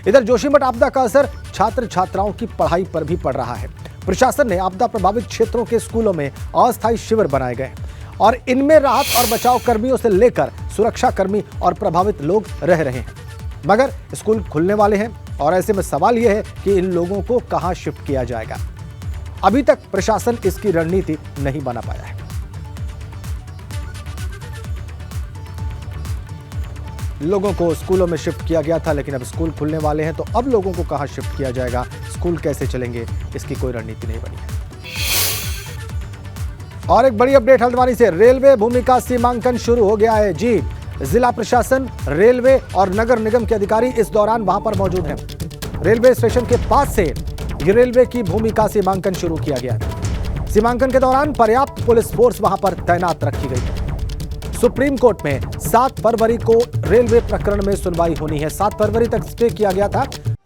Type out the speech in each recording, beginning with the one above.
इधर जोशीमठ आपदा का असर छात्र छात्राओं की पढ़ाई पर भी पड़ रहा है। प्रशासन ने आपदा प्रभावित क्षेत्रों के स्कूलों में अस्थायी शिविर बनाए गए और इनमें राहत और बचाव कर्मियों से लेकर सुरक्षा कर्मी और प्रभावित लोग रह रहे हैं। मगर स्कूल खुलने वाले हैं और ऐसे में सवाल यह है कि इन लोगों को कहां शिफ्ट किया जाएगा। अभी तक प्रशासन इसकी रणनीति नहीं बना पाया है। लोगों को स्कूलों में शिफ्ट किया गया था, लेकिन अब स्कूल खुलने वाले हैं तो अब लोगों को कहां शिफ्ट किया जाएगा, स्कूल कैसे चलेंगे, इसकी कोई रणनीति नहीं बनी है। और एक बड़ी अपडेट हल्द्वानी से, रेलवे भूमि का सीमांकन शुरू हो गया है। जी, जिला प्रशासन, रेलवे और नगर निगम के अधिकारी इस दौरान वहां पर मौजूद हैं। रेलवे स्टेशन के पास से रेलवे की भूमि का सीमांकन शुरू किया गया है। सीमांकन के दौरान पर्याप्त पुलिस फोर्स वहां पर तैनात रखी गई है। सुप्रीम कोर्ट में 7 फरवरी को रेलवे प्रकरण में सुनवाई होनी है। 7 फरवरी तक स्टे किया गया था।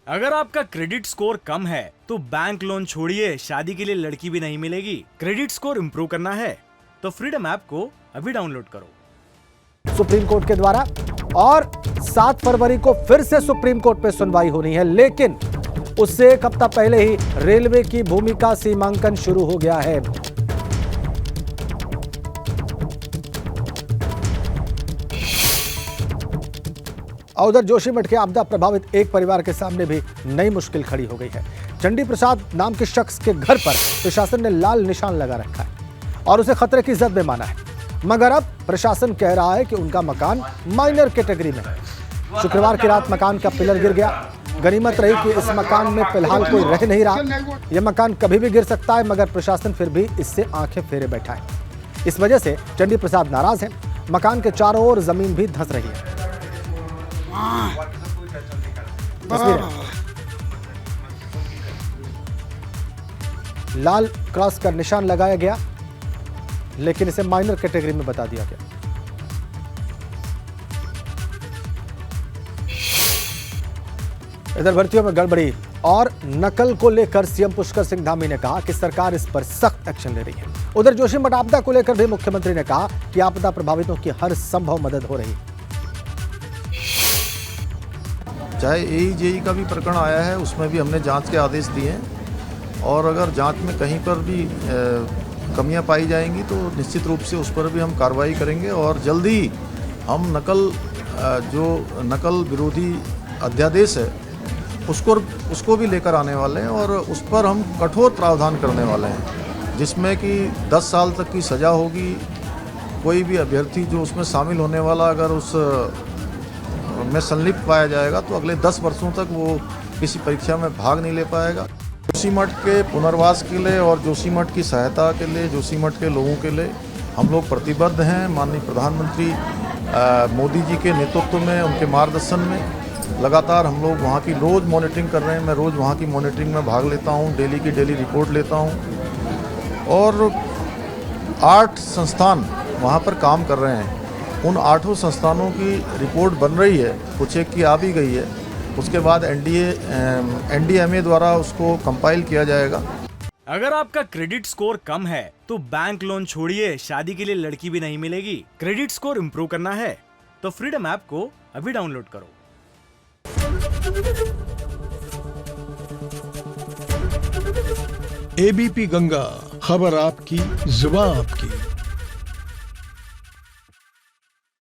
अगर आपका क्रेडिट स्कोर कम है तो बैंक लोन छोड़िए, शादी के लिए लड़की भी नहीं मिलेगी। क्रेडिट स्कोर इंप्रूव करना है तो फ्रीडम ऐप को अभी डाउनलोड करो। सुप्रीम कोर्ट के द्वारा और 7 फरवरी को फिर से सुप्रीम कोर्ट में सुनवाई होनी है, लेकिन उससे एक हफ्ता पहले ही रेलवे की भूमि का सीमांकन शुरू हो गया है। उधर जोशीमठ के आपदा प्रभावित एक परिवार के सामने भी नई मुश्किल खड़ी हो गई है। चंडी प्रसाद नाम के शख्स के घर पर प्रशासन ने लाल निशान लगा रखा है और उसे खतरे की जद में माना है, मगर अब प्रशासन कह रहा है कि उनका मकान माइनर कैटेगरी में है। शुक्रवार की रात मकान का पिलर गिर गया। गनीमत रही कि इस मकान में फिलहाल कोई रह नहीं रहा। यह मकान कभी भी गिर सकता है, मगर प्रशासन फिर भी इससे आंखें फेरे बैठा है। इस वजह से चंडी प्रसाद नाराज हैं। मकान के चारों ओर जमीन भी धंस रही है। लाल क्रॉस का निशान लगाया गया, लेकिन इसे माइनर कैटेगरी में बता दिया गया। इधर भर्तियों में गड़बड़ी और नकल को लेकर सीएम पुष्कर सिंह धामी ने कहा कि सरकार इस पर सख्त एक्शन ले रही है। उधर जोशीमठ आपदा को लेकर भी मुख्यमंत्री ने कहा कि आपदा प्रभावितों की हर संभव मदद हो रही है। चाहे एईजेई का भी प्रकरण आया है, उसमें भी हमने जांच के आदेश दिए हैं और अगर जांच में कहीं पर भी कमियां पाई जाएंगी तो निश्चित रूप से उस पर भी हम कार्रवाई करेंगे और जल्दी ही हम नकल विरोधी अध्यादेश है उसको भी लेकर आने वाले हैं और उस पर हम कठोर प्रावधान करने वाले हैं, जिसमें कि 10 साल तक की सज़ा होगी। कोई भी अभ्यर्थी जो उसमें शामिल होने वाला अगर उस में संलिप्त पाया जाएगा तो अगले 10 वर्षों तक वो किसी परीक्षा में भाग नहीं ले पाएगा। जोशीमठ के पुनर्वास के लिए और जोशीमठ की सहायता के लिए, जोशीमठ के लोगों के लिए हम लोग प्रतिबद्ध हैं। माननीय प्रधानमंत्री मोदी जी के नेतृत्व में, उनके मार्गदर्शन में लगातार हम लोग वहाँ की रोज़ मॉनिटरिंग कर रहे हैं। मैं रोज़ वहाँ की मॉनिटरिंग में भाग लेता हूँ, डेली की डेली रिपोर्ट लेता हूँ और 8 संस्थान वहाँ पर काम कर रहे हैं। उन 8 संस्थानों की रिपोर्ट बन रही है, कुछ एक की आ भी गई है। उसके बाद एनडीएमए द्वारा उसको कंपाइल किया जाएगा। अगर आपका क्रेडिट स्कोर कम है तो बैंक लोन छोड़िए, शादी के लिए लड़की भी नहीं मिलेगी। क्रेडिट स्कोर इंप्रूव करना है तो फ्रीडम ऐप को अभी डाउनलोड करो। एबीपी गंगा, खबर आपकी, जुबान आपकी।